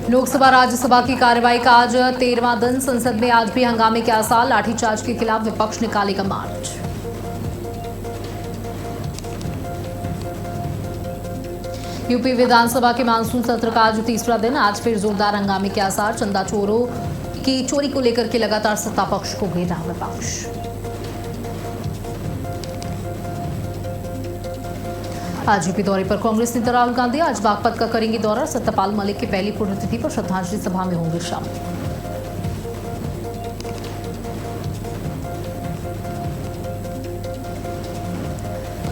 लोकसभा राज्यसभा की कार्यवाही का आज 13वां दिन। संसद में आज भी हंगामे के आसार। लाठीचार्ज के खिलाफ विपक्ष निकालेगा मार्च। यूपी विधानसभा के मानसून सत्र का आज तीसरा दिन। आज फिर जोरदार हंगामे के आसार। चंदा चोरों की चोरी को लेकर के लगातार सत्ता पक्ष को घेरा विपक्ष। आज यूपी दौरे पर कांग्रेस नेता राहुल गांधी आज बागपत का करेंगे दौरा। सत्यपाल मलिक की पहली पुण्यतिथि पर श्रद्धांजलि सभा में होंगे शामिल।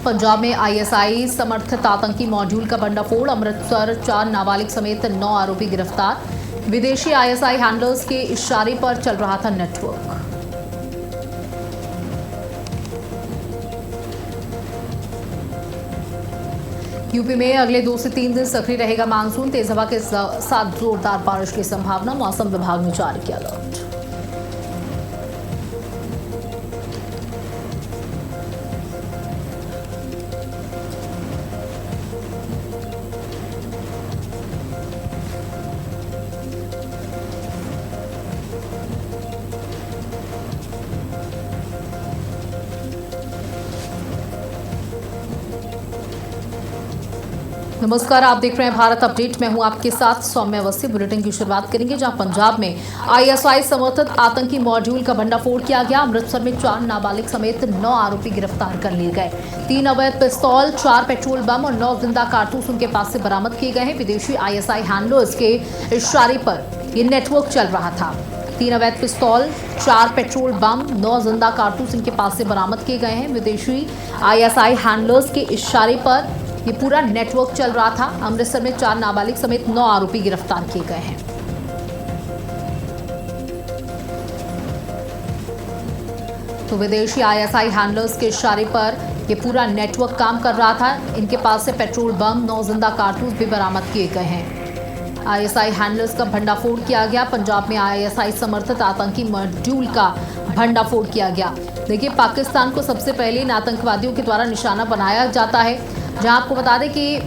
पंजाब में आईएसआई समर्थित आतंकी मॉड्यूल का भंडाफोड़। अमृतसर 4 नाबालिग समेत 9 आरोपी गिरफ्तार। विदेशी आईएसआई हैंडलर्स के इशारे पर चल रहा था नेटवर्क। यूपी में अगले 2 से 3 दिन सक्रिय रहेगा मानसून। तेज हवा के साथ जोरदार बारिश की संभावना। मौसम विभाग ने जारी किया अलर्ट। नमस्कार, आप देख रहे हैं भारत अपडेट। मैं हूं आपके साथ सौम्य अवस्थी। बुलेटिन की शुरुआत करेंगे जहां पंजाब में आईएसआई समर्थित आतंकी मॉड्यूल का भंडाफोड़ किया गया। अमृतसर में 4 नाबालिग समेत 9 आरोपी गिरफ्तार कर लिए गए। 3 अवैध पिस्तौल, 4 पेट्रोल बम और 9 जिंदा कारतूस उनके पास से बरामद किए गए हैं। विदेशी आईएसआई हैंडलर्स के इशारे पर यह नेटवर्क चल रहा था। 3 अवैध पिस्तौल, 4 पेट्रोल बम, 9 जिंदा कारतूस इनके पास से बरामद किए गए हैं। विदेशी आईएसआई हैंडलर्स के इशारे पर ये पूरा नेटवर्क चल रहा था। अमृतसर में 4 नाबालिग समेत 9 आरोपी गिरफ्तार किए गए हैं। तो विदेशी आईएसआई हैंडलर्स के इशारे पर ये पूरा नेटवर्क काम कर रहा था। इनके पास से पेट्रोल बम, 9 जिंदा कारतूस भी बरामद किए गए हैं। आईएसआई हैंडलर्स का भंडाफोड़ किया गया। पंजाब में आईएसआई समर्थित आतंकी मॉड्यूल का भंडाफोड़ किया गया। देखिए, पाकिस्तान को सबसे पहले इन आतंकवादियों के द्वारा निशाना बनाया जाता है। जहां आपको बता दें कि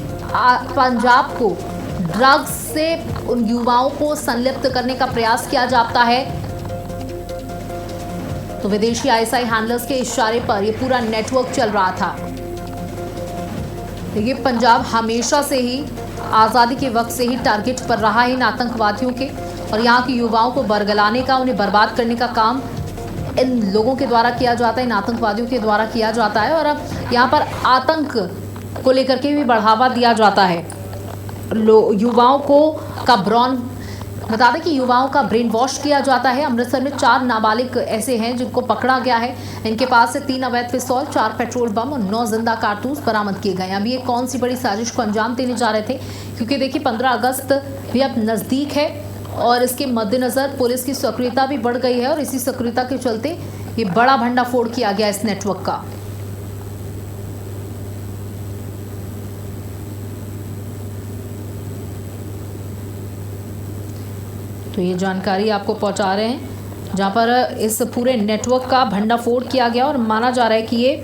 पंजाब को ड्रग्स से उन युवाओं को संलिप्त करने का प्रयास किया जाता है। तो विदेशी आईएसआई हैंडलर्स के इशारे पर यह पूरा नेटवर्क चल रहा था। देखिए, पंजाब हमेशा से ही आज़ादी के वक्त से ही टारगेट पर रहा है इन आतंकवादियों के, और यहाँ के युवाओं को बरगलाने का, उन्हें बर्बाद करने का काम इन लोगों के द्वारा किया जाता है, इन आतंकवादियों के द्वारा किया जाता है। और अब यहाँ पर आतंक को लेकर के भी बढ़ावा दिया जाता है। युवाओं को बता दें कि युवाओं का ब्रेन वॉश किया जाता है। अमृतसर में 4 नाबालिग ऐसे हैं जिनको पकड़ा गया है। इनके पास से 3 अवैध पिस्तौल, 4 पेट्रोल बम और 9 जिंदा कारतूस बरामद किए गए। अभी ये कौन सी बड़ी साजिश को अंजाम देने जा रहे थे, क्योंकि देखिए 15 अगस्त भी अब नज़दीक है और इसके मद्देनज़र पुलिस की सक्रियता भी बढ़ गई है और इसी सक्रियता के चलते ये बड़ा भंडाफोड़ किया गया इस नेटवर्क का। तो ये जानकारी आपको पहुंचा रहे हैं, जहां पर इस पूरे नेटवर्क का भंडाफोड़ किया गया और माना जा रहा है कि ये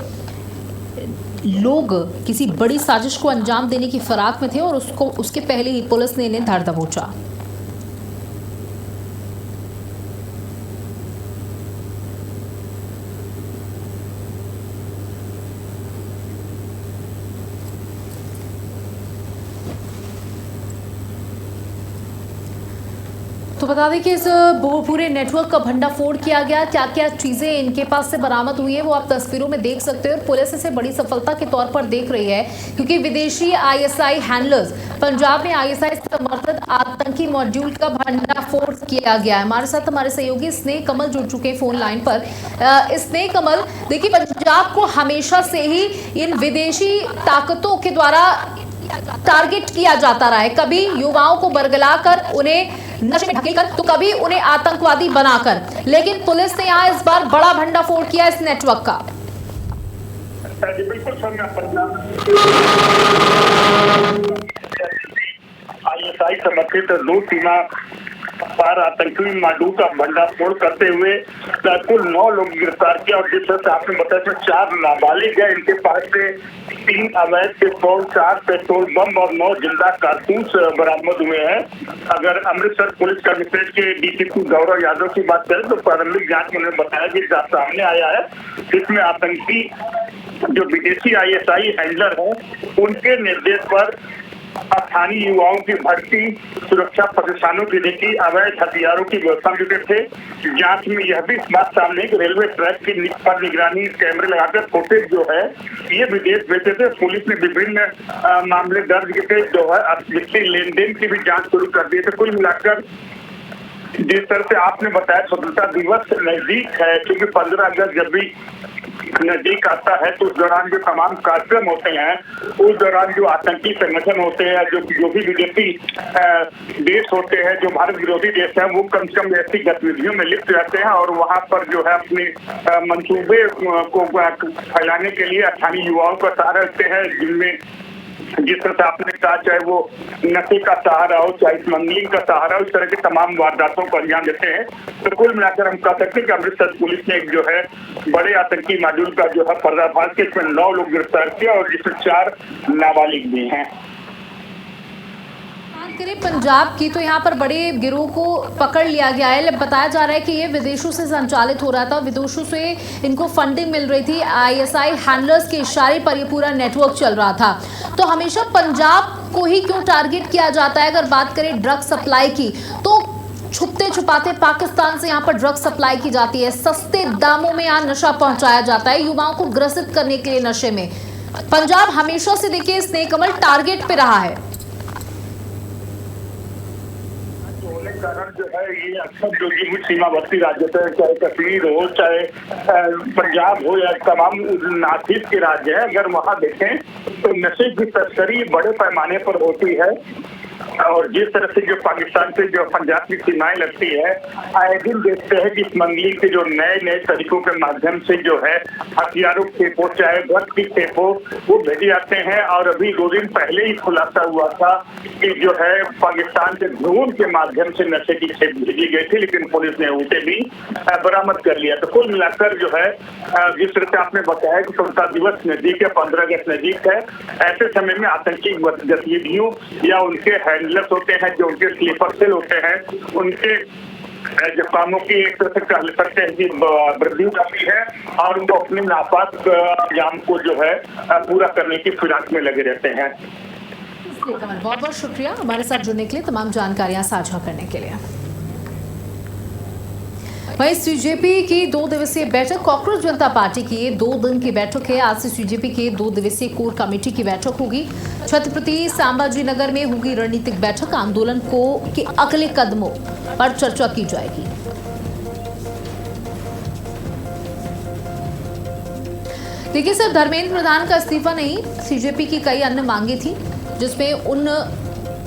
लोग किसी बड़ी साजिश को अंजाम देने की फिराक में थे और उसके पहले ही पुलिस ने इन्हें धर दबोचा। तो बता दें कि इस पूरे नेटवर्क का भंडाफोड़ किया गया। क्या क्या चीज़ें इनके पास से बरामद हुई है वो आप तस्वीरों में देख सकते हो। और पुलिस इसे बड़ी सफलता के तौर पर देख रही है, क्योंकि विदेशी आईएसआई हैंडलर्स, पंजाब में आईएसआई समर्थित आतंकी मॉड्यूल का भंडाफोड़ किया गया है। हमारे साथ हमारे सहयोगी स्नेह कमल जुड़ चुके हैं फोन लाइन पर। स्नेह कमल, देखिए पंजाब को हमेशा से ही इन विदेशी ताकतों के द्वारा टारगेट किया जाता रहा है। कभी युवाओं को बरगलाकर उन्हें नशे में ढकेलकर, तो कभी उन्हें आतंकवादी बनाकर, लेकिन पुलिस ने यहाँ इस बार बड़ा भंडाफोड़ किया इस नेटवर्क का। बिल्कुल आईएसआई समर्थित 2 सीमा पार आतंकी माडू का भंडाफोड़ करते हुए कुल 9 लोग गिरफ्तार किया। और जिस तरह से आपने बताया 4 नाबालिग है, इनके पास से 3 अवैध पिस्तौल, 4 पेट्रोल बम और 9 जिंदा कारतूस बरामद हुए हैं। अगर अमृतसर पुलिस कमिश्नरेट के डीसीपी गौरव यादव की बात करें तो प्रारंभिक जांच में उन्होंने बताया कि सामने आया है इसमें आतंकी जो विदेशी आईएसआई हैंडलर हैं उनके निर्देश पर स्थानीय युवाओं की भर्ती, सुरक्षा प्रतिष्ठानों की नीति, अवैध हथियारों की व्यवस्था में जुटे थे। जांच में यह भी बात सामने कि रेलवे ट्रैक की पर निगरानी कैमरे लगाकर फुटेज जो है ये विदेश भेजे थे। पुलिस ने विभिन्न मामले दर्ज किए जो है वित्तीय लेन देन की भी जांच शुरू कर दी थी। कुल मिलाकर जिस तरह से आपने बताया स्वतंत्रता दिवस नजदीक है, क्योंकि 15 अगस्त जब भी नजदीक आता है तो उस दौरान जो तमाम कार्यक्रम होते हैं, उस दौरान जो आतंकी संगठन होते हैं, जो भी विदेशी देश होते हैं, जो भारत विरोधी देश हैं, वो कम से कम ऐसी गतिविधियों में लिप्त रहते हैं और वहां पर जो है अपने मंसूबे को फैलाने के लिए स्थानीय युवाओं का सहारा रखते हैं, जिनमें जिस तरह से आपने कहा चाहे वो नशे का सहारा हो, चाहे स्मगलिंग का सहारा हो, इस तरह के तमाम वारदातों को अंजाम देते हैं। तो कुल मिलाकर हम कह सकते हैं कि अमृतसर पुलिस ने एक जो है बड़े आतंकी मॉड्यूल का जो है पर्दाफाश किया, इसमें 9 लोग गिरफ्तार किया और जिसमें 4 नाबालिग भी हैं। करें पंजाब की तो यहाँ पर बड़े गिरोह को पकड़ लिया गया है। बताया जा रहा है कि ये विदेशों से संचालित हो रहा था, विदेशों से इनको फंडिंग मिल रही थी, आईएसआई हैंडलर्स के इशारे पर ये पूरा नेटवर्क चल रहा था। तो हमेशा पंजाब को ही क्यों टारगेट किया जाता है? अगर बात करें ड्रग सप्लाई की तो छुपते छुपाते पाकिस्तान से यहाँ पर ड्रग सप्लाई की जाती है, सस्ते दामों में यहाँ नशा पहुंचाया जाता है युवाओं को ग्रसित करने के लिए नशे में। पंजाब हमेशा से देखिए स्नेक कमल टारगेट पे रहा है। कारण जो है ये अक्सर जो सीमावर्ती राज्य है, चाहे कश्मीर हो, चाहे पंजाब हो या तमाम नॉर्थ ईस्ट के राज्य है, अगर वहाँ देखें तो नशे की तस्करी बड़े पैमाने पर होती है। और जिस तरह से जो पाकिस्तान से जो पंजाब की सीमाएं लगती है, आए दिन देखते हैं कि स्मगलिंग के जो नए नए तरीकों के माध्यम से जो है हथियारों के टेपो, चाहे ड्रग की टेपो, वो भेजे जाते हैं। और अभी 2 दिन पहले ही खुलासा हुआ था कि जो है पाकिस्तान से ड्रोन के माध्यम से नशे की खेप भेजी गई थी, लेकिन पुलिस ने उसे भी बरामद कर लिया। तो कुल मिलाकर जो है जिस तरह से आपने बताया कि स्वतंत्रता दिवस नजदीक है, 15 अगस्त नजदीक है, ऐसे समय में आतंकी गतिविधियों या उनके हैंडलर्स होते हैं, जो उनके स्लीपर सेल होते हैं, उनके जो कामों की एक तरह से कह सकते हैं कि वृद्धि होती है और उनको अपने नापाक अंजाम को जो है पूरा करने की फिराक में लगे रहते हैं। बहुत बहुत शुक्रिया हमारे साथ जुड़ने के लिए, तमाम जानकारियां साझा करने के लिए। वहीं सीजेपी की 2 दिवसीय बैठक, कॉकरोच जनता पार्टी की 2 दिन की बैठक है। आज से सीजेपी की 2 दिवसीय कोर कमेटी की बैठक होगी। छत्रपति संभाजी नगर में होगी रणनीतिक बैठक, आंदोलन के अगले कदमों पर चर्चा की जाएगी। देखिए सर, धर्मेंद्र प्रधान का इस्तीफा नहीं, सीजेपी की कई अन्य मांगे थी, जिसमें उन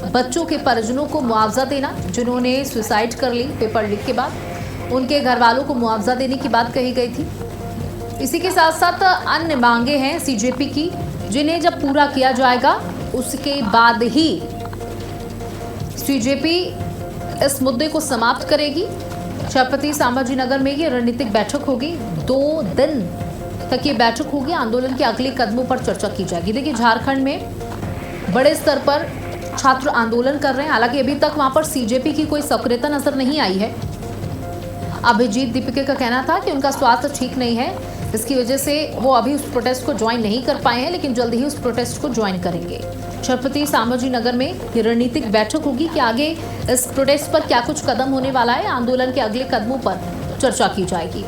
बच्चों के परिजनों को मुआवजा देना जिन्होंने सुसाइड कर ली पेपर लीक के बाद, उनके घर वालों को मुआवजा देने की बात कही गई थी। इसी के साथ साथ अन्य मांगे हैं सीजेपी की, जिन्हें जब पूरा किया जाएगा उसके बाद ही सीजेपी इस मुद्दे को समाप्त करेगी। छत्रपति संभाजी नगर में ये रणनीतिक बैठक होगी, 2 दिन तक ये बैठक होगी, आंदोलन के अगले कदमों पर चर्चा की जाएगी। देखिए झारखंड में बड़े स्तर पर छात्र आंदोलन कर रहे हैं, हालांकि अभी तक वहां पर सीजेपी की कोई सक्रियता नजर नहीं आई है। अभिजीत दीपिके का कहना था कि उनका स्वास्थ्य ठीक नहीं है, इसकी वजह से वो अभी उस प्रोटेस्ट को ज्वाइन नहीं कर पाए हैं, लेकिन जल्द ही उस प्रोटेस्ट को ज्वाइन करेंगे। छत्रपति संभाजी नगर में ये रणनीतिक बैठक होगी कि आगे इस प्रोटेस्ट पर क्या कुछ कदम होने वाला है, आंदोलन के अगले कदमों पर चर्चा की जाएगी।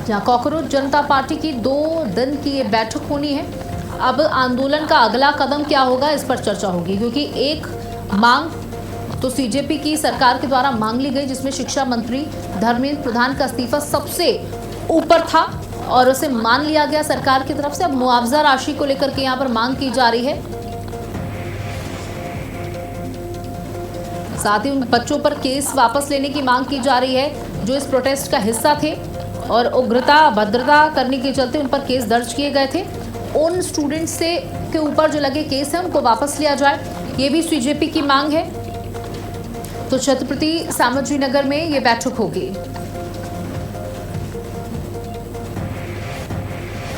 जहां कॉकरोच जनता पार्टी की 2 दिन की ये बैठक होनी है। अब आंदोलन का अगला कदम क्या होगा, इस पर चर्चा होगी, क्योंकि एक मांग तो सीजेपी की सरकार के द्वारा मांग ली गई, जिसमें शिक्षा मंत्री धर्मेंद्र प्रधान का इस्तीफा सबसे ऊपर था और उसे मान लिया गया सरकार की तरफ से। अब मुआवजा राशि को लेकर के यहाँ पर मांग की जा रही है, साथ ही उन बच्चों पर केस वापस लेने की मांग की जा रही है जो इस प्रोटेस्ट का हिस्सा थे और उग्रता भद्रता करने के चलते उन पर केस दर्ज किए गए थे। उन स्टूडेंट्स से के ऊपर जो लगे केस है उनको वापस लिया जाए। ये भी सीजेपी की मांग है। तो छत्रपति सामजी नगर में ये बैठक होगी।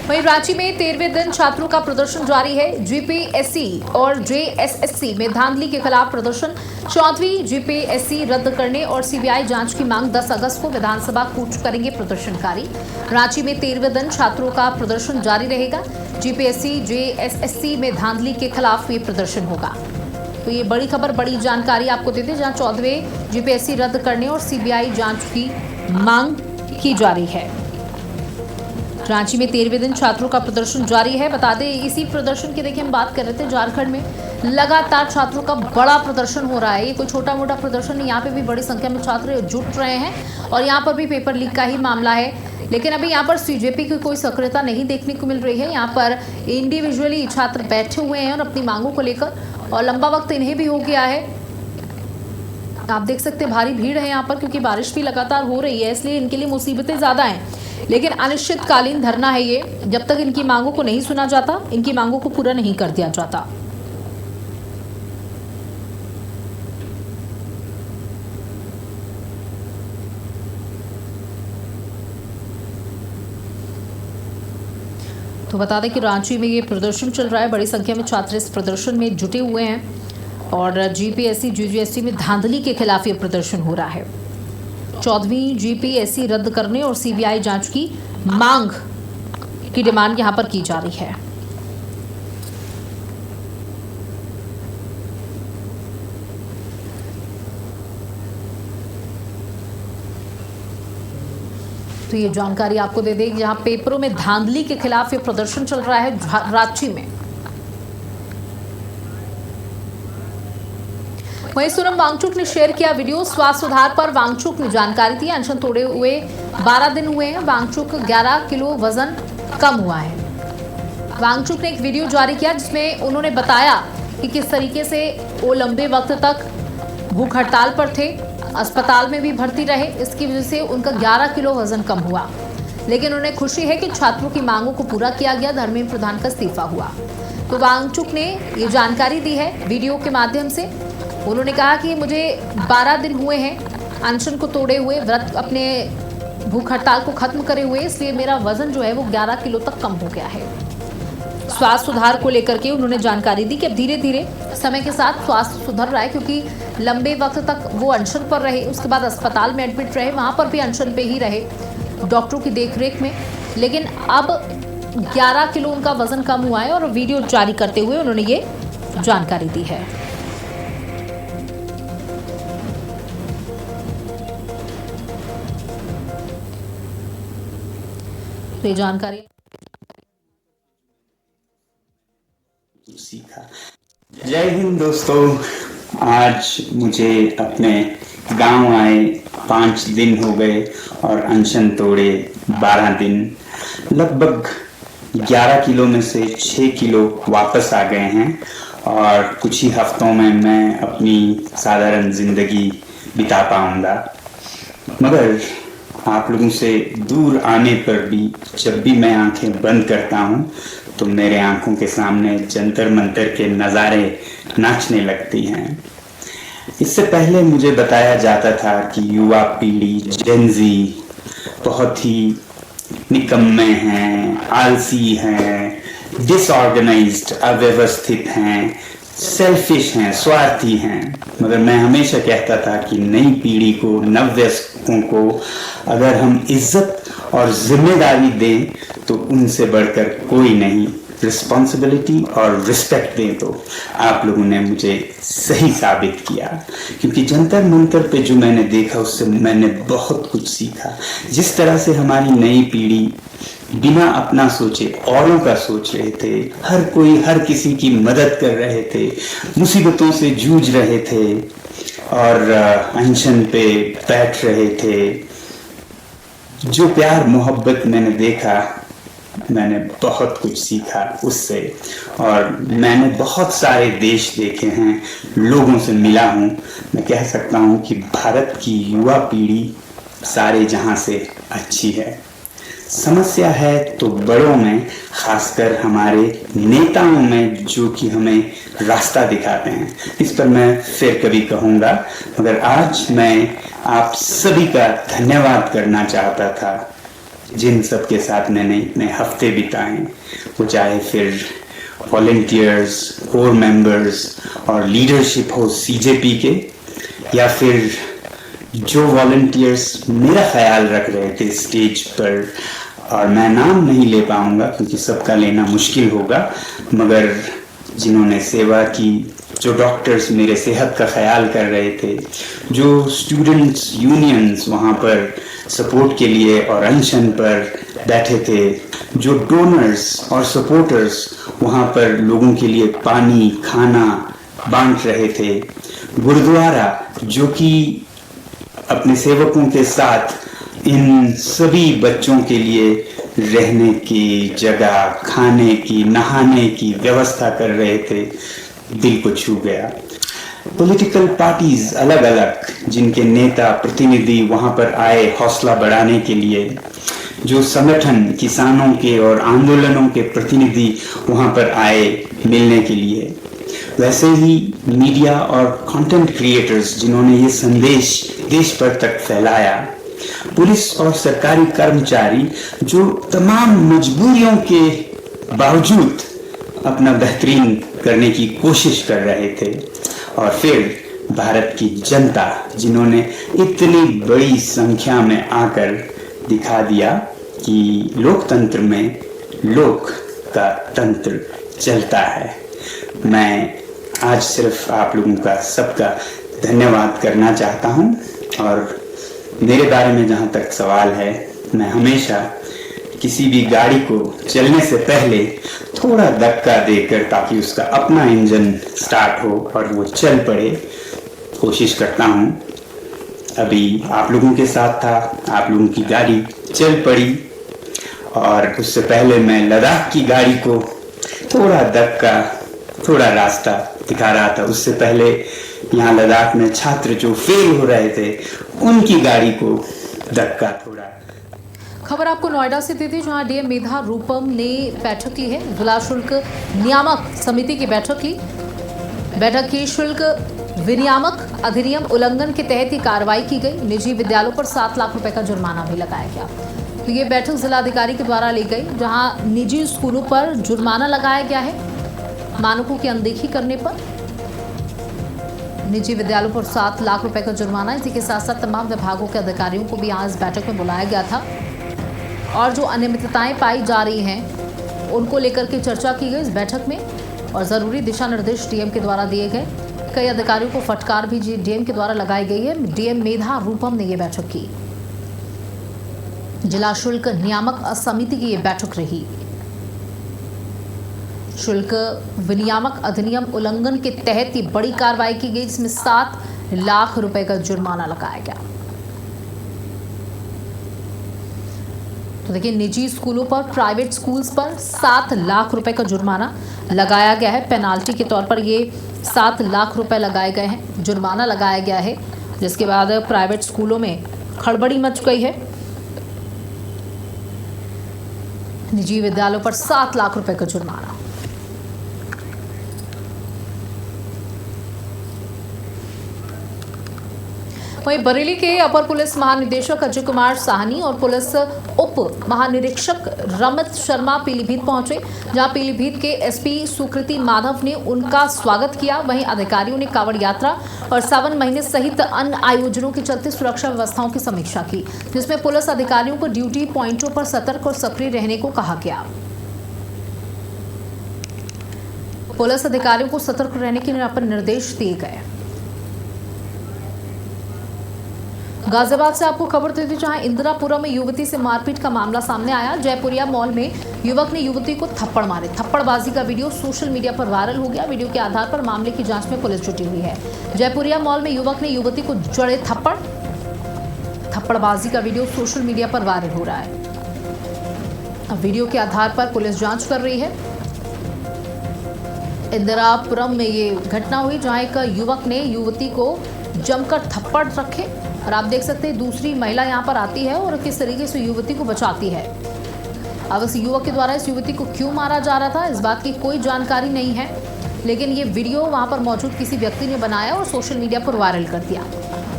वहीं रांची में 13वें दिन छात्रों का प्रदर्शन जारी है। जीपीएससी और जेएसएससी में धांधली के खिलाफ प्रदर्शन। 14वीं जीपीएससी रद्द करने और सीबीआई जांच की मांग 10 अगस्त को विधानसभा कूच करेंगे प्रदर्शनकारी। रांची में 13वें दिन छात्रों का प्रदर्शन जारी रहेगा। जीपीएससी जेएसएससी में धांधली के खिलाफ ये प्रदर्शन होगा। तो ये बड़ी खबर, बड़ी जानकारी आपको देते हैं, जहां 14वें जीपीएससी रद्द करने और सीबीआई जांच की मांग की जा रही है। रांची में 13वें दिन छात्रों का प्रदर्शन जारी है। बता दें, इसी प्रदर्शन की देखिए हम बात कर रहे थे, झारखंड में लगातार छात्रों का बड़ा प्रदर्शन हो रहा है। ये कोई छोटा मोटा प्रदर्शन नहीं, यहाँ पे भी बड़ी संख्या में छात्र जुट रहे हैं और यहाँ पर भी पेपर लीक का ही मामला है। लेकिन अभी यहाँ पर सीजेपी की कोई सक्रियता नहीं देखने को मिल रही है। यहाँ पर इंडिविजुअली छात्र बैठे हुए हैं और अपनी मांगों को लेकर, और लंबा वक्त इन्हें भी हो गया है। आप देख सकते हैं भारी भीड़ है यहाँ पर, क्योंकि बारिश भी लगातार हो रही है, इसलिए इनके लिए मुसीबतें ज़्यादा हैं। लेकिन अनिश्चितकालीन धरना है ये, जब तक इनकी मांगों को नहीं सुना जाता, इनकी मांगों को पूरा नहीं कर दिया जाता। तो बता दें कि रांची में ये प्रदर्शन चल रहा है। बड़ी संख्या में छात्र इस प्रदर्शन में जुटे हुए हैं और जीपीएससी जीजीएसटी में धांधली के खिलाफ ये प्रदर्शन हो रहा है। 14वीं जीपीएससी रद्द करने और सीबीआई जांच की मांग की डिमांड यहां पर की जा रही है। तो ये जानकारी आपको दे दें, जहां पेपरों में धांधली के खिलाफ ये प्रदर्शन चल रहा है रांची में। वहीं सोनम वांगचुक ने शेयर किया वीडियो। स्वास्थ्य सुधार पर वांगचुक ने जानकारी दी। अनशन तोड़े हुए 12 दिन हुए हैं। वांगचुक 11 किलो वजन कम हुआ है। वांगचुक ने एक वीडियो जारी किया जिसमें उन्होंने बताया कि किस तरीके से वो लंबे वक्त तक भूख हड़ताल पर थे, अस्पताल में भी भर्ती रहे। इसकी वजह से उनका 11 किलो वजन कम हुआ। लेकिन उन्हें खुशी है कि छात्रों की मांगों को पूरा किया गया। धर्मेंद्र प्रधान का इस्तीफा हुआ। तो वांगचुक ने ये जानकारी दी है वीडियो के माध्यम से। उन्होंने कहा कि मुझे 12 दिन हुए हैं अनशन को तोड़े हुए, व्रत अपने भूख हड़ताल को खत्म करे हुए, इसलिए मेरा वजन जो है वो 11 किलो तक कम हो गया है। स्वास्थ्य सुधार को लेकर के उन्होंने जानकारी दी कि अब धीरे धीरे समय के साथ स्वास्थ्य सुधर रहा है, क्योंकि लंबे वक्त तक वो अनशन पर रहे, उसके बाद अस्पताल में एडमिट रहे, वहाँ पर भी अनशन पे ही रहे डॉक्टरों की देखरेख में। लेकिन अब 11 किलो उनका वजन कम हुआ है और वीडियो जारी करते हुए उन्होंने ये जानकारी दी है। तो ये जानकारी सीखा। जय हिंद दोस्तों, आज मुझे अपने गांव आए 5 दिन हो गए और अनशन तोड़े 12 दिन। लगभग 11 किलो में से 6 किलो वापस आ गए हैं और कुछ ही हफ्तों में मैं अपनी साधारण जिंदगी बिता पाऊंगा। मगर आप लोगों से दूर आने पर भी जब भी मैं आंखें बंद करता हूं तो मेरे आंखों के सामने जंतर मंतर के नज़ारे नाचने लगती हैं। इससे पहले मुझे बताया जाता था कि युवा पीढ़ी जेनजी बहुत ही निकम्मे हैं, आलसी हैं, डिसऑर्गेनाइज्ड, अव्यवस्थित हैं, सेल्फिश हैं, स्वार्थी हैं। मगर मैं हमेशा कहता था कि नई पीढ़ी को, नववयस्कों को अगर हम इज्जत और जिम्मेदारी दें तो उनसे बढ़कर कोई नहीं। रिस्पॉन्सिबिलिटी और रिस्पेक्ट दें तो आप लोगों ने मुझे सही साबित किया, क्योंकि जंतर मंतर पे जो मैंने देखा उससे मैंने बहुत कुछ सीखा। जिस तरह से हमारी नई पीढ़ी बिना अपना सोचे औरों का सोच रहे थे, हर कोई हर किसी की मदद कर रहे थे, मुसीबतों से जूझ रहे थे और अनशन पे बैठ रहे थे। जो प्यार मोहब्बत मैंने देखा, मैंने बहुत कुछ सीखा उससे। और मैंने बहुत सारे देश देखे हैं, लोगों से मिला हूँ। मैं कह सकता हूँ कि भारत की युवा पीढ़ी सारे जहां से अच्छी है। समस्या है तो बड़ों में, खासकर हमारे नेताओं में, जो कि हमें रास्ता दिखाते हैं। इस पर मैं फिर कभी कहूँगा, मगर आज मैं आप सभी का धन्यवाद करना चाहता था, जिन सब के साथ मैंने इतने हफ्ते बिताए, वो चाहे फिर वॉलंटियर्स, कोर मेंबर्स और लीडरशिप हो सीजेपी के, या फिर जो वॉलंटियर्स मेरा ख्याल रख रहे थे स्टेज पर, और मैं नाम नहीं ले पाऊंगा क्योंकि सबका लेना मुश्किल होगा, मगर जिन्होंने सेवा की, जो डॉक्टर्स मेरे सेहत का ख्याल कर रहे थे, जो स्टूडेंट्स यूनियंस वहाँ पर सपोर्ट के लिए और अनशन पर बैठे थे, जो डोनर्स और सपोर्टर्स वहाँ पर लोगों के लिए पानी, खाना बांट रहे थे, गुरुद्वारा जो कि अपने सेवकों के साथ इन सभी बच्चों के लिए रहने की जगह, खाने की, नहाने की व्यवस्था कर रहे थे, दिल को छू गया। पॉलिटिकल पार्टीज अलग अलग, जिनके नेता प्रतिनिधि वहां पर आए हौसला बढ़ाने के लिए, जो संगठन किसानों के और आंदोलनों के प्रतिनिधि वहां पर आए मिलने के लिए, वैसे ही मीडिया और कंटेंट क्रिएटर्स जिन्होंने ये संदेश देश भर तक फैलाया, पुलिस और सरकारी कर्मचारी जो तमाम मजबूरियों के बावजूद अपना बेहतरीन करने की कोशिश कर रहे थे, और फिर भारत की जनता जिन्होंने इतनी बड़ी संख्या में आकर दिखा दिया कि लोकतंत्र में लोक का तंत्र चलता है। मैं आज सिर्फ आप लोगों का सबका धन्यवाद करना चाहता हूं, और मेरे बारे में जहां तक सवाल है, मैं हमेशा किसी भी गाड़ी को चलने से पहले थोड़ा धक्का देकर, ताकि उसका अपना इंजन स्टार्ट हो और वो चल पड़े, कोशिश करता हूं। अभी आप लोगों के साथ था, आप लोगों की गाड़ी चल पड़ी, और उससे पहले मैं लद्दाख की गाड़ी को थोड़ा धक्का, थोड़ा रास्ता दिखा रहा था। उससे पहले यहाँ लद्दाख में छात्र जो फेल हो रहे थे, उनकी गाड़ी को धक्का थोड़ा। खबर आपको नोएडा से दी थी, जहां डीएम मेधा रूपम ने बैठक ली है। जिला शुल्क नियामक समिति की बैठक ली। बैठक की शुल्क विनियामक अधिनियम उल्लंघन के तहत ही कार्रवाई की गई। निजी विद्यालयों पर 7 लाख रुपए का जुर्माना भी लगाया गया। तो ये बैठक जिलाधिकारी के द्वारा ली गई, जहां निजी स्कूलों पर जुर्माना लगाया गया है मानकों की अनदेखी करने पर। निजी विद्यालयों पर 7 लाख रुपए का जुर्माना। इसी के साथ साथ तमाम विभागों के अधिकारियों को भी आज इस बैठक में बुलाया गया था, और जो अनियमितताएं पाई जा रही हैं उनको लेकर के चर्चा की गई इस बैठक में, और ज़रूरी दिशा निर्देश डीएम के द्वारा दिए गए। कई अधिकारियों को फटकार भी डीएम के द्वारा लगाई गई है। डीएम मेधा रूपम ने यह बैठक की। जिला शुल्क नियामक समिति की यह बैठक रही। शुल्क विनियामक अधिनियम उल्लंघन के तहत ही बड़ी कार्रवाई की गई, जिसमें 7 लाख रुपए का जुर्माना लगाया गया। तो देखिए, निजी स्कूलों पर, प्राइवेट स्कूल्स पर 7 लाख रुपए का जुर्माना लगाया गया है। पेनाल्टी के तौर पर ये 7 लाख रुपए लगाए गए हैं, जुर्माना लगाया गया है, जिसके बाद प्राइवेट स्कूलों में खड़बड़ी मच गई है। निजी विद्यालयों पर 7 लाख रुपए का जुर्माना। वहीं बरेली के अपर पुलिस महानिदेशक अजय कुमार साहनी और पुलिस उप महानिरीक्षक रमित शर्मा पीलीभीत पहुंचे, जहां पीलीभीत के एसपी सुकृति माधव ने उनका स्वागत किया। वहीं अधिकारियों ने कांवड़ यात्रा और सावन महीने सहित अन्य आयोजनों के चलते सुरक्षा व्यवस्थाओं की समीक्षा की, जिसमें पुलिस अधिकारियों को ड्यूटी पॉइंटों पर सतर्क और सक्रिय रहने को कहा गया। पुलिस अधिकारियों को सतर्क रहने के निर्देश दिए गए। गाजियाबाद से आपको खबर दी थी, जहां इंदिरापुरम में युवती से मारपीट का मामला सामने आया। जयपुरिया मॉल में युवक ने युवती को थप्पड़ मारे। थप्पड़बाजी का वीडियो सोशल मीडिया पर वायरल हो गया। वीडियो के आधार पर मामले की जांच में पुलिस जुटी हुई है। जयपुरिया मॉल में युवक ने युवती को जड़े थप्पड़। थप्पड़बाजी का वीडियो सोशल मीडिया पर वायरल हो रहा है। अब वीडियो के आधार पर पुलिस जाँच कर रही है। इंदिरापुरम में ये घटना हुई, जहाँ एक युवक ने युवती को जमकर थप्पड़ रखे, और आप देख सकते हैं दूसरी महिला यहाँ पर आती है और किस तरीके से युवती को बचाती है। अब इस युवक के द्वारा इस युवती को क्यों मारा जा रहा था, इस बात की कोई जानकारी नहीं है, लेकिन ये वीडियो वहां पर मौजूद किसी व्यक्ति ने बनाया और सोशल मीडिया पर वायरल कर दिया।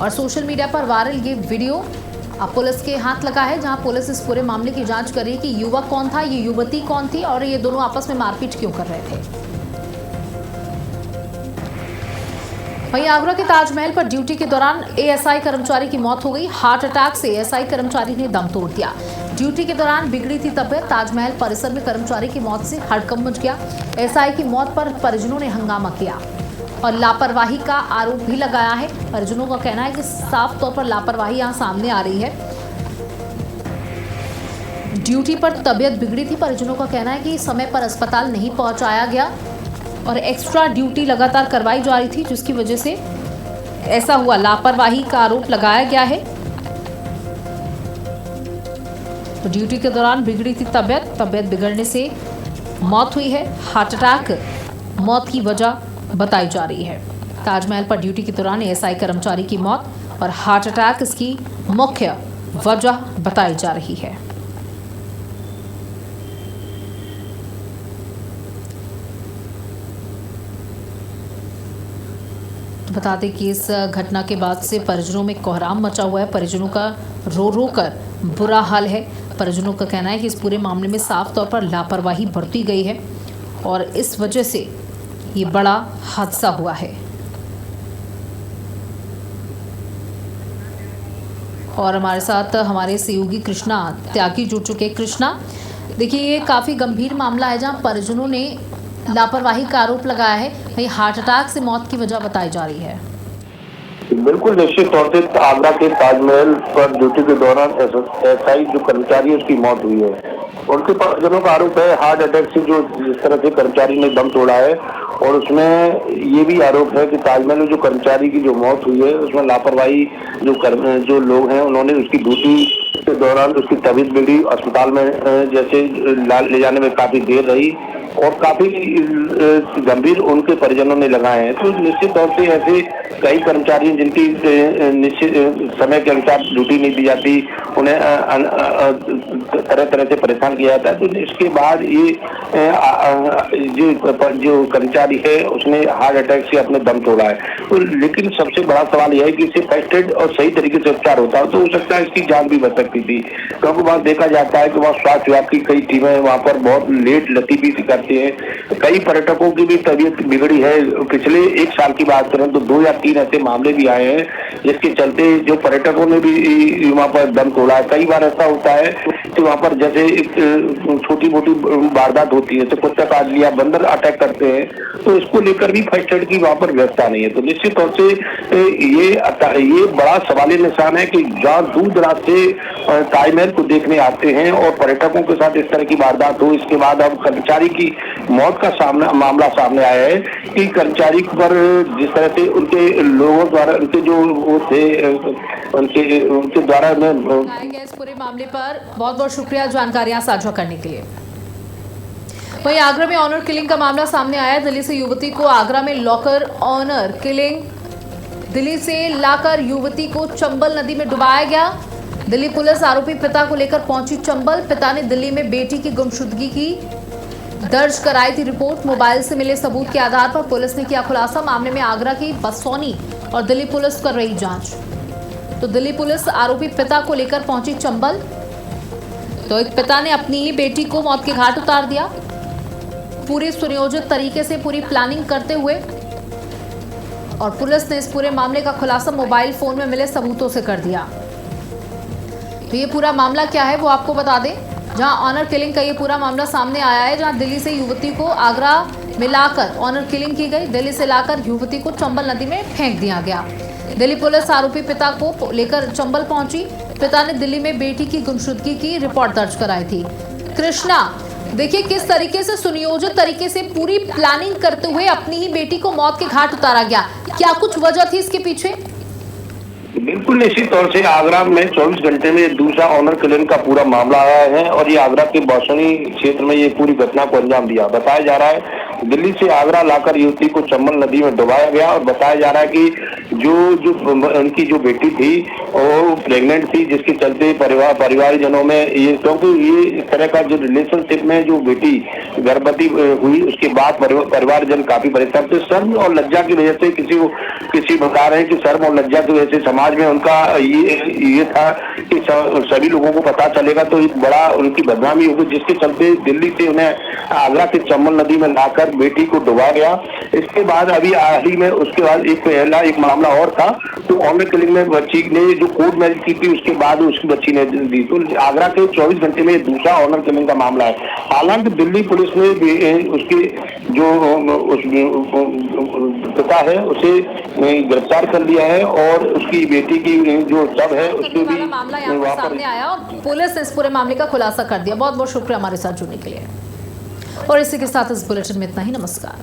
और सोशल मीडिया पर वायरल ये वीडियो अब पुलिस के हाथ लगा है, जहां पुलिस इस पूरे मामले की जांच कर रही है कि युवक कौन था, ये युवती कौन थी और ये दोनों आपस में मारपीट क्यों कर रहे थे। वहीं आगरा के ताजमहल पर ड्यूटी के दौरान एएसआई कर्मचारी की मौत हो गई। हार्ट अटैक से एएसआई कर्मचारी ने दम तोड़ दिया। ड्यूटी के दौरान बिगड़ी थी तबीयत। ताजमहल परिसर में कर्मचारी की मौत से हड़कंप मच गया। एएसआई की मौत पर परिजनों ने हंगामा किया और लापरवाही का आरोप भी लगाया है। परिजनों का कहना है कि साफ तौर पर लापरवाही यहां सामने आ रही है। ड्यूटी पर तबीयत बिगड़ी थी। परिजनों का कहना है कि समय पर अस्पताल नहीं पहुंचाया गया और एक्स्ट्रा ड्यूटी लगातार करवाई जा रही थी, जिसकी वजह से ऐसा हुआ। लापरवाही का आरोप लगाया गया है। तो ड्यूटी के दौरान बिगड़ी थी तबीयत बिगड़ने से मौत हुई है। हार्ट अटैक मौत की वजह बताई जा रही है। ताजमहल पर ड्यूटी के दौरान एएसआई कर्मचारी की मौत और हार्ट अटैक इसकी मुख्य वजह बताई जा रही है। बता दें कि इस घटना के बाद से परिजनों में कोहराम मचा हुआ है। परिजनों का रो रो कर बुरा हाल है। परिजनों का कहना है कि इस पूरे मामले में साफ तौर पर लापरवाही बरती गई है और इस वजह से ये बड़ा हादसा हुआ है। और हमारे साथ हमारे सहयोगी कृष्णा त्यागी जुड़ चुके। कृष्णा, देखिए ये काफ़ी गंभीर मामला है जहां परिजनों ने लापरवाही का आरोप लगाया है। वही हार्ट अटैक से मौत की वजह बताई जा रही है। बिल्कुल निश्चित तौर से आगरा के ताजमहल पर ड्यूटी के दौरान एएसआई जो कर्मचारी है उसकी मौत हुई है। उनके परिजनों का आरोप है हार्ट अटैक से जो जिस तरह से कर्मचारी ने दम तोड़ा है, और उसमें ये भी आरोप है कि ताजमहल में जो कर्मचारी की जो मौत हुई है उसमें लापरवाही जो लोग हैं उन्होंने उसकी ड्यूटी के दौरान उसकी तबीयत बिगड़ी, अस्पताल में जैसे ले जाने में काफी देर रही और काफी गंभीर उनके परिजनों ने लगाए हैं। तो निश्चित तौर से ऐसे कई कर्मचारी जिनकी निश्चित समय के अनुसार ड्यूटी नहीं दी जाती, उन्हें तरह तरह से परेशान किया जाता है। तो इसके बाद ये जो कर्मचारी है उसने हार्ट अटैक से अपने दम तोड़ा है। तो लेकिन सबसे बड़ा सवाल यह है कि इसे फर्स्ट एड और सही तरीके से उपचार होता है तो हो सकता है इसकी जान भी बच सकती थी, क्योंकि वहाँ देखा जाता है कि वहाँ स्वास्थ्य विभाग की कई टीमें वहाँ पर बहुत लेट लतीफी करती है। कई पर्यटकों की भी तबीयत बिगड़ी है। पिछले एक साल की बात करें तो 2 या 3 ऐसे मामले भी आए हैं जिसके चलते जो पर्यटकों ने भी वहाँ पर दम तोड़ा है। कई बार ऐसा होता है कि वहाँ पर जैसे एक छोटी मोटी वारदात होती है, तो कुत्ता काट लिया, बंदर अटैक करते हैं, तो इसको लेकर भी फर्स्ट एड की वहाँ पर व्यवस्था नहीं है। तो निश्चित तौर से ये बड़ा सवाली निशान है कि जहाँ दूर दराज से ताजमहल को देखने आते हैं और पर्यटकों के साथ इस तरह की वारदात हो, इसके बाद अब कर्मचारी की मौत का मामला सामने आया है कि कर्मचारी पर जिस तरह से उनके लोगों द्वारा उनके जो वो थे उनके द्वारा इस पूरे मामले पर बहुत बहुत शुक्रिया जानकारियां साझा करने के लिए। वहीं आगरा में ऑनर किलिंग का मामला सामने आया। दिल्ली से युवती को आगरा में लॉकर ऑनर किलिंग, दिल्ली से लाकर युवती को चंबल नदी में डुबाया गया। दिल्ली पुलिस आरोपी पिता को लेकर पहुंची चंबल। पिता ने दिल्ली में बेटी की गुमशुदगी की दर्ज कराई थी रिपोर्ट। मोबाइल से मिले सबूत के आधार पर पुलिस ने किया खुलासा। मामले में आगरा की बसौनी और दिल्ली पुलिस कर रही जांच। तो दिल्ली पुलिस आरोपी पिता को लेकर पहुंची चंबल। तो एक पिता ने अपनी ही बेटी को मौत के घाट उतार दिया, पूरी सुनियोजित तरीके से पूरी प्लानिंग करते हुए। और पुलिस ने इस पूरे मामले का खुलासा मोबाइल फोन में मिले सबूतों से कर दिया। तो ये पूरा मामला क्या है वो आपको बता दें, जहां ऑनर किलिंग का ये पूरा मामला सामने आया है, जहां दिल्ली से युवती को आगरा में लाकर ऑनर किलिंग की गई। दिल्ली से लाकर युवती को चंबल नदी में फेंक दिया गया। दिल्ली पुलिस आरोपी पिता को लेकर चंबल पहुंची। पिता ने दिल्ली में बेटी की गुमशुदगी की रिपोर्ट दर्ज कराई थी। कृष्णा, देखिए किस तरीके से सुनियोजित तरीके से पूरी प्लानिंग करते हुए अपनी ही बेटी को मौत के घाट उतारा गया। क्या कुछ वजह थी इसके पीछे? बिल्कुल निश्चित तौर से आगरा में 24 घंटे में दूसरा ऑनर किलिंग का पूरा मामला आया है और ये आगरा के बसौनी क्षेत्र में ये पूरी घटना को अंजाम दिया। बताया जा रहा है दिल्ली से आगरा लाकर युवती को चंबल नदी में डुबाया गया और बताया जा रहा है कि जो उनकी जो बेटी थी वो प्रेग्नेंट थी, जिसके चलते परिवारजनों में ये, क्योंकि ये इस तरह का जो रिलेशनशिप में जो बेटी गर्भवती हुई उसके बाद परिवारजन काफी परेशान थे। शर्म और लज्जा की वजह से किसी बता रहे हैं कि शर्म और लज्जा की वजह से समाज में उनका ये था कि सभी लोगों को पता चलेगा तो एक बड़ा उनकी बदनामी होगी, जिसके चलते दिल्ली से उन्हें आगरा के चंबल नदी में लाकर बेटी को डुबा गया। इसके बाद अभी हाल ही में उसके बाद एक मामला और था, तो ऑनर किलिंग में बच्ची ने जो कोर्ट मैरिज की थी उसके बाद उसकी बच्ची ने दी, तो आगरा के 24 घंटे में दूसरा ऑनर किलिंग का मामला है। हालांकि दिल्ली पुलिस ने उसके जो पिता है उसे गिरफ्तार कर लिया है और उसकी बेटी की जो शव है उसको भी मामला यहाँ पर सामने आया और पुलिस ने इस पूरे मामले का खुलासा कर दिया। बहुत बहुत शुक्रिया हमारे साथ जुड़ने के लिए और इसी के साथ इस बुलेटिन में इतना ही। नमस्कार।